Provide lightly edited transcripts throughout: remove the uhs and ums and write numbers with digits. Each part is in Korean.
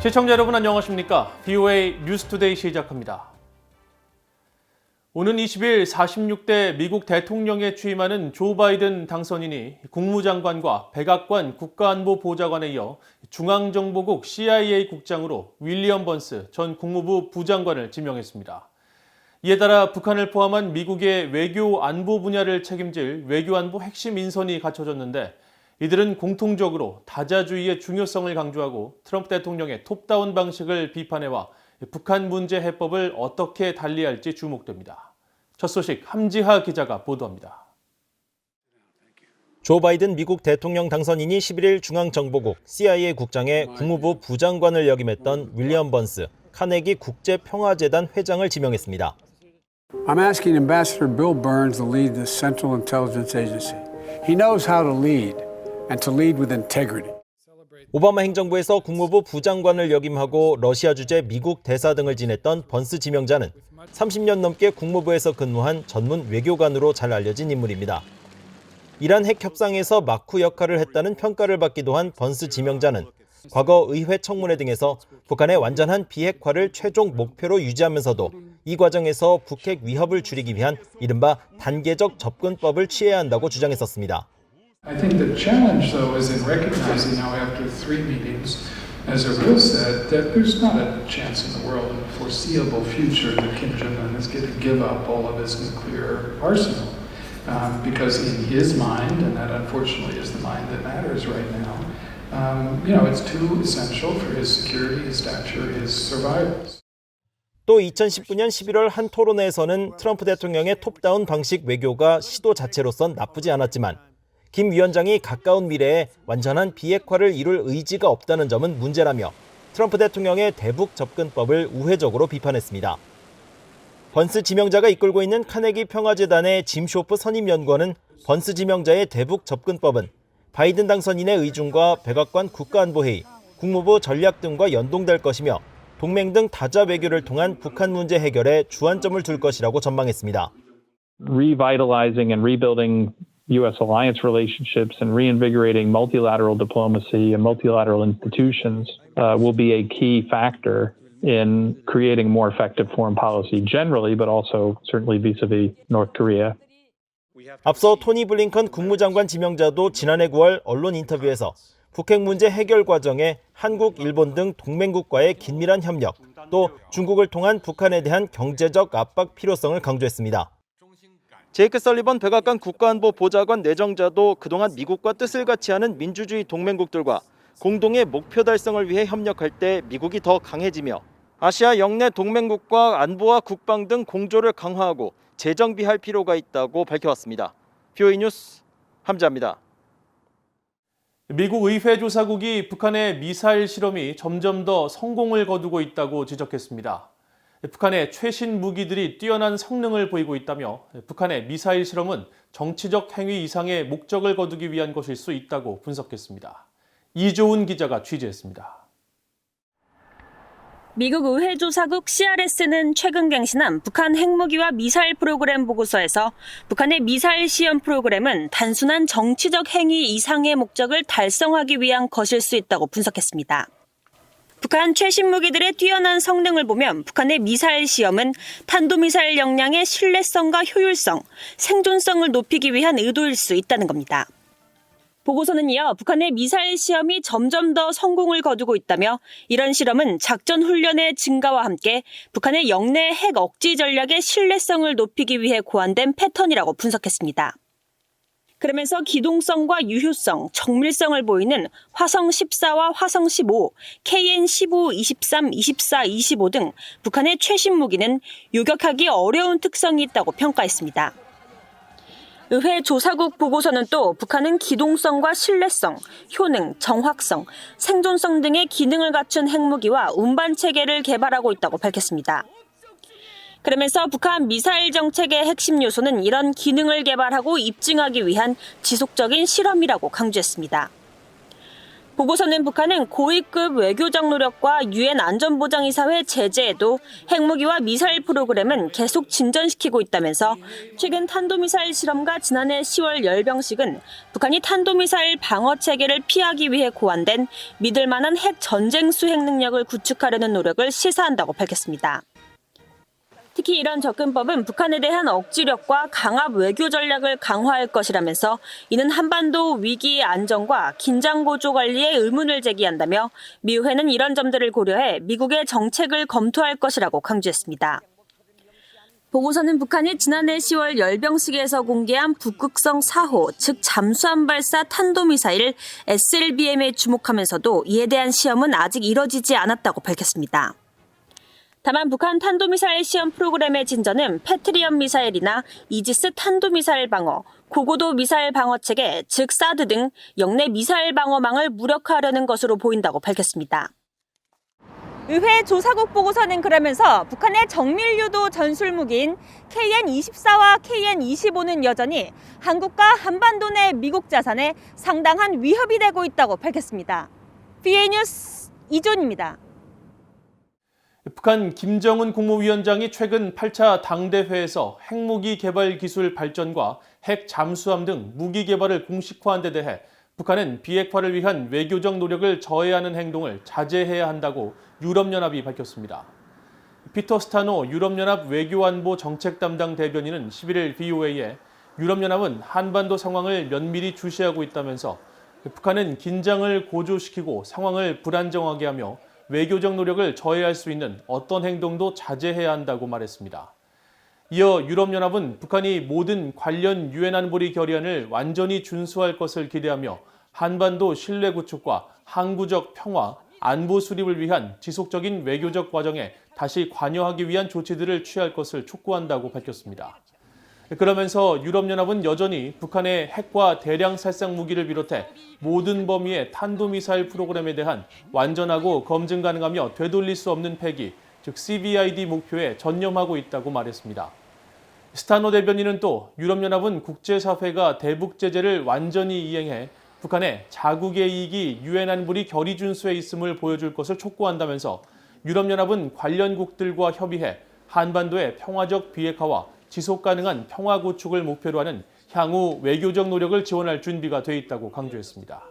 시청자 여러분 안녕하십니까? VOA 뉴스투데이 시작합니다. 오는 20일 46대 미국 대통령에 취임하는 조 바이든 당선인이 국무장관과 백악관 국가안보보좌관에 이어 중앙정보국 CIA 국장으로 윌리엄 번스 전 국무부 부장관을 지명했습니다. 이에 따라 북한을 포함한 미국의 외교 안보 분야를 책임질 외교안보 핵심 인선이 갖춰졌는데 이들은 공통적으로 다자주의의 중요성을 강조하고 트럼프 대통령의 톱다운 방식을 비판해와 북한 문제 해법을 어떻게 달리할지 주목됩니다. 첫 소식 함지하 기자가 보도합니다. 조 바이든 미국 대통령 당선인이 11일 중앙정보국 CIA 국장에 국무부 부장관을 역임했던 윌리엄 번스 카네기 국제평화재단 회장을 지명했습니다. I'm asking Ambassador Bill Burns to lead the Central Intelligence Agency. He knows how to lead and to lead with integrity. 오바마 행정부에서 국무부 부장관을 역임하고 러시아 주재 미국 대사 등을 지냈던 번스 지명자는 30년 넘게 국무부에서 근무한 전문 외교관으로 잘 알려진 인물입니다. 이란 핵 협상에서 마쿠 역할을 했다는 평가를 받기도 한 번스 지명자는 과거 의회 청문회 등에서 북한의 완전한 비핵화를 최종 목표로 유지하면서도 이 과정에서 북핵 위협을 줄이기 위한 이른바 단계적 접근법을 취해야 한다고 주장했었습니다. I think the challenge, though, is in recognizing now after 3 meetings, as Erbil said, that there's not a chance in the world in the foreseeable future that Kim Jong-un is going to give up all of his nuclear arsenal. Because in his mind, and that unfortunately is the mind that matters right now, it's too essential for his security, his stature, his survival. 또 2019년 11월 한 토론회에서는 트럼프 대통령의 톱다운 방식 외교가 시도 자체로선 나쁘지 않았지만 김 위원장이 가까운 미래에 완전한 비핵화를 이룰 의지가 없다는 점은 문제라며 트럼프 대통령의 대북 접근법을 우회적으로 비판했습니다. 번스 지명자가 이끌고 있는 카네기 평화재단의 짐 쇼프 선임연구원은 번스 지명자의 대북 접근법은 바이든 당선인의 의중과 백악관 국가안보회의, 국무부 전략 등과 연동될 것이며 동맹 등 다자 외교를 통한 북한 문제 해결에 주안점을 둘 것이라고 전망했습니다. Revitalizing and rebuilding U.S. alliance relationships and reinvigorating multilateral diplomacy and multilateral institutions will be a key factor in creating more effective foreign policy generally, but also certainly vis-a-vis North Korea. 앞서 토니 블링컨 국무장관 지명자도 지난해 9월 언론 인터뷰에서 북핵 문제 해결 과정에 한국, 일본 등 동맹국과의 긴밀한 협력, 또 중국을 통한 북한에 대한 경제적 압박 필요성을 강조했습니다. 제이크 설리번 백악관 국가안보 보좌관 내정자도 그동안 미국과 뜻을 같이 하는 민주주의 동맹국들과 공동의 목표 달성을 위해 협력할 때 미국이 더 강해지며 아시아 영내 동맹국과 안보와 국방 등 공조를 강화하고 재정비할 필요가 있다고 밝혀왔습니다. VOA 뉴스 함지하입니다. 미국 의회 조사국이 북한의 미사일 실험이 점점 더 성공을 거두고 있다고 지적했습니다. 북한의 최신 무기들이 뛰어난 성능을 보이고 있다며 북한의 미사일 실험은 정치적 행위 이상의 목적을 거두기 위한 것일 수 있다고 분석했습니다. 이조은 기자가 취재했습니다. 미국 의회 조사국 CRS는 최근 갱신한 북한 핵무기와 미사일 프로그램 보고서에서 북한의 미사일 시험 프로그램은 단순한 정치적 행위 이상의 목적을 달성하기 위한 것일 수 있다고 분석했습니다. 북한 최신 무기들의 뛰어난 성능을 보면 북한의 미사일 시험은 탄도미사일 역량의 신뢰성과 효율성, 생존성을 높이기 위한 의도일 수 있다는 겁니다. 보고서는 이어 북한의 미사일 시험이 점점 더 성공을 거두고 있다며 이런 실험은 작전 훈련의 증가와 함께 북한의 영내 핵 억지 전략의 신뢰성을 높이기 위해 고안된 패턴이라고 분석했습니다. 그러면서 기동성과 유효성, 정밀성을 보이는 화성 14와 화성 15, KN 15, 23, 24, 25 등 북한의 최신 무기는 요격하기 어려운 특성이 있다고 평가했습니다. 의회 조사국 보고서는 또 북한은 기동성과 신뢰성, 효능, 정확성, 생존성 등의 기능을 갖춘 핵무기와 운반 체계를 개발하고 있다고 밝혔습니다. 그러면서 북한 미사일 정책의 핵심 요소는 이런 기능을 개발하고 입증하기 위한 지속적인 실험이라고 강조했습니다. 보고서는 북한은 고위급 외교적 노력과 유엔 안전보장이사회 제재에도 핵무기와 미사일 프로그램은 계속 진전시키고 있다면서 최근 탄도미사일 실험과 지난해 10월 열병식은 북한이 탄도미사일 방어 체계를 피하기 위해 고안된 믿을 만한 핵 전쟁 수행 능력을 구축하려는 노력을 시사한다고 밝혔습니다. 특히 이런 접근법은 북한에 대한 억지력과 강압 외교 전략을 강화할 것이라면서 이는 한반도 위기의 안정과 긴장 고조 관리에 의문을 제기한다며 미의회는 이런 점들을 고려해 미국의 정책을 검토할 것이라고 강조했습니다. 보고서는 북한이 지난해 10월 열병식에서 공개한 북극성 4호, 즉 잠수함 발사 탄도미사일 SLBM에 주목하면서도 이에 대한 시험은 아직 이뤄지지 않았다고 밝혔습니다. 다만 북한 탄도미사일 시험 프로그램의 진전은 패트리엇 미사일이나 이지스 탄도미사일 방어, 고고도 미사일 방어체계, 즉 사드 등 영내 미사일 방어망을 무력화하려는 것으로 보인다고 밝혔습니다. 의회 조사국 보고서는 그러면서 북한의 정밀유도 전술무기인 KN-24와 KN-25는 여전히 한국과 한반도 내 미국 자산에 상당한 위협이 되고 있다고 밝혔습니다. BA 뉴스 이존입니다. 북한 김정은 국무위원장이 최근 8차 당대회에서 핵무기 개발 기술 발전과 핵 잠수함 등 무기 개발을 공식화한 데 대해 북한은 비핵화를 위한 외교적 노력을 저해하는 행동을 자제해야 한다고 유럽연합이 밝혔습니다. 피터 스타노 유럽연합 외교안보 정책 담당 대변인은 11일 VOA에 유럽연합은 한반도 상황을 면밀히 주시하고 있다면서 북한은 긴장을 고조시키고 상황을 불안정하게 하며 외교적 노력을 저해할 수 있는 어떤 행동도 자제해야 한다고 말했습니다. 이어 유럽연합은 북한이 모든 관련 유엔 안보리 결의안을 완전히 준수할 것을 기대하며 한반도 신뢰 구축과 항구적 평화, 안보 수립을 위한 지속적인 외교적 과정에 다시 관여하기 위한 조치들을 취할 것을 촉구한다고 밝혔습니다. 그러면서 유럽연합은 여전히 북한의 핵과 대량 살상 무기를 비롯해 모든 범위의 탄도미사일 프로그램에 대한 완전하고 검증 가능하며 되돌릴 수 없는 폐기, 즉 CVID 목표에 전념하고 있다고 말했습니다. 스타노 대변인은 또 유럽연합은 국제사회가 대북 제재를 완전히 이행해 북한의 자국의 이익이 유엔 안보리 결의 준수에 있음을 보여줄 것을 촉구한다면서 유럽연합은 관련국들과 협의해 한반도의 평화적 비핵화와 지속 가능한 평화 구축을 목표로 하는 향후 외교적 노력을 지원할 준비가 돼 있다고 강조했습니다.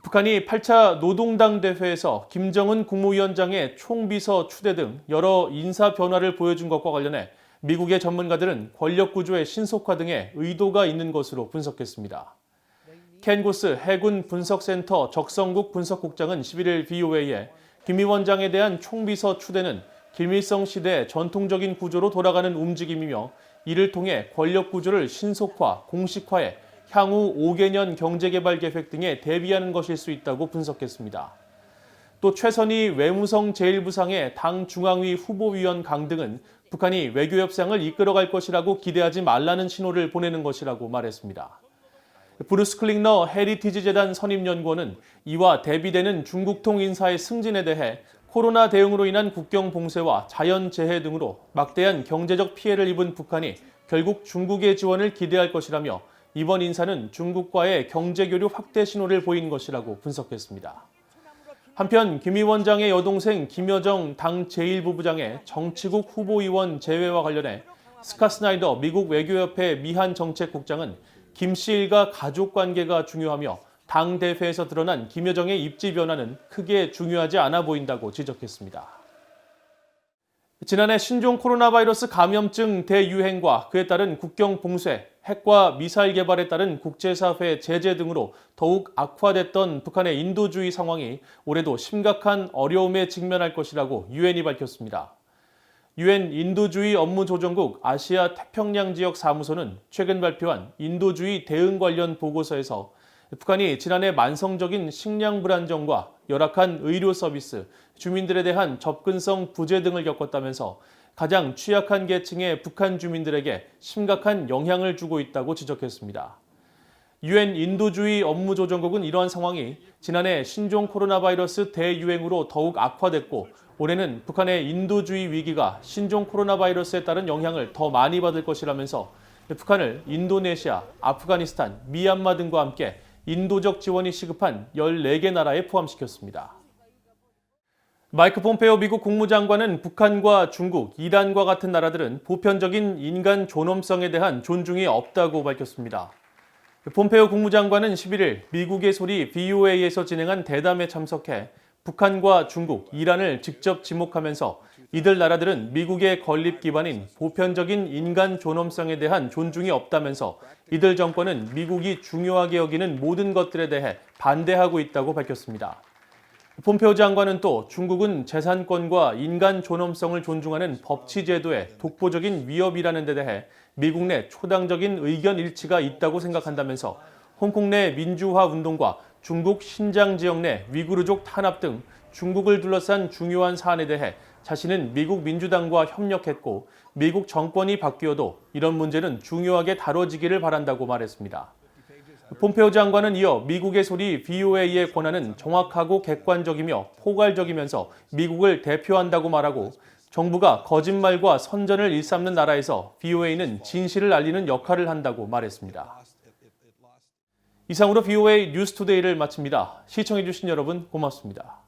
북한이 8차 노동당 대회에서 김정은 국무위원장의 총비서 추대 등 여러 인사 변화를 보여준 것과 관련해 미국의 전문가들은 권력 구조의 신속화 등의 의도가 있는 것으로 분석했습니다. 켄 고스 해군 분석센터 적성국 분석국장은 11일 VOA에 김 위원장에 대한 총비서 추대는 김일성 시대의 전통적인 구조로 돌아가는 움직임이며 이를 통해 권력 구조를 신속화, 공식화해 향후 5개년 경제개발 계획 등에 대비하는 것일 수 있다고 분석했습니다. 또 최선희 외무성 제1부상의 당 중앙위 후보위원 강 등은 북한이 외교 협상을 이끌어갈 것이라고 기대하지 말라는 신호를 보내는 것이라고 말했습니다. 브루스 클링너 헤리티지 재단 선임연구원은 이와 대비되는 중국통 인사의 승진에 대해 코로나 대응으로 인한 국경 봉쇄와 자연재해 등으로 막대한 경제적 피해를 입은 북한이 결국 중국의 지원을 기대할 것이라며 이번 인사는 중국과의 경제교류 확대 신호를 보인 것이라고 분석했습니다. 한편 김 위원장의 여동생 김여정 당 제1부부장의 정치국 후보위원 제외와 관련해 스캇 스나이더 미국 외교협회 미한 정책국장은 김 씨 일가 가족관계가 중요하며 당 대회에서 드러난 김여정의 입지 변화는 크게 중요하지 않아 보인다고 지적했습니다. 지난해 신종 코로나 바이러스 감염증 대유행과 그에 따른 국경 봉쇄, 핵과 미사일 개발에 따른 국제사회 제재 등으로 더욱 악화됐던 북한의 인도주의 상황이 올해도 심각한 어려움에 직면할 것이라고 유엔이 밝혔습니다. 유엔 인도주의 업무조정국 아시아 태평양 지역 사무소는 최근 발표한 인도주의 대응 관련 보고서에서 북한이 지난해 만성적인 식량 불안정과 열악한 의료 서비스, 주민들에 대한 접근성 부재 등을 겪었다면서 가장 취약한 계층의 북한 주민들에게 심각한 영향을 주고 있다고 지적했습니다. 유엔 인도주의 업무조정국은 이러한 상황이 지난해 신종 코로나 바이러스 대유행으로 더욱 악화됐고 올해는 북한의 인도주의 위기가 신종 코로나 바이러스에 따른 영향을 더 많이 받을 것이라면서 북한을 인도네시아, 아프가니스탄, 미얀마 등과 함께 인도적 지원이 시급한 14개 나라에 포함시켰습니다. 마이크 폼페오 미국 국무장관은 북한과 중국, 이란과 같은 나라들은 보편적인 인간 존엄성에 대한 존중이 없다고 밝혔습니다. 폼페오 국무장관은 11일 미국의 소리 VOA에서 진행한 대담에 참석해 북한과 중국, 이란을 직접 지목하면서 이들 나라들은 미국의 건립 기반인 보편적인 인간 존엄성에 대한 존중이 없다면서 이들 정권은 미국이 중요하게 여기는 모든 것들에 대해 반대하고 있다고 밝혔습니다. 폼페오 장관은 또 중국은 재산권과 인간 존엄성을 존중하는 법치 제도의 독보적인 위협이라는 데 대해 미국 내 초당적인 의견 일치가 있다고 생각한다면서 홍콩 내 민주화 운동과 중국 신장 지역 내 위구르족 탄압 등 중국을 둘러싼 중요한 사안에 대해 자신은 미국 민주당과 협력했고 미국 정권이 바뀌어도 이런 문제는 중요하게 다뤄지기를 바란다고 말했습니다. 폼페오 장관은 이어 미국의 소리 VOA의 권한은 정확하고 객관적이며 포괄적이면서 미국을 대표한다고 말하고 정부가 거짓말과 선전을 일삼는 나라에서 VOA는 진실을 알리는 역할을 한다고 말했습니다. 이상으로 VOA 뉴스투데이를 마칩니다. 시청해주신 여러분 고맙습니다.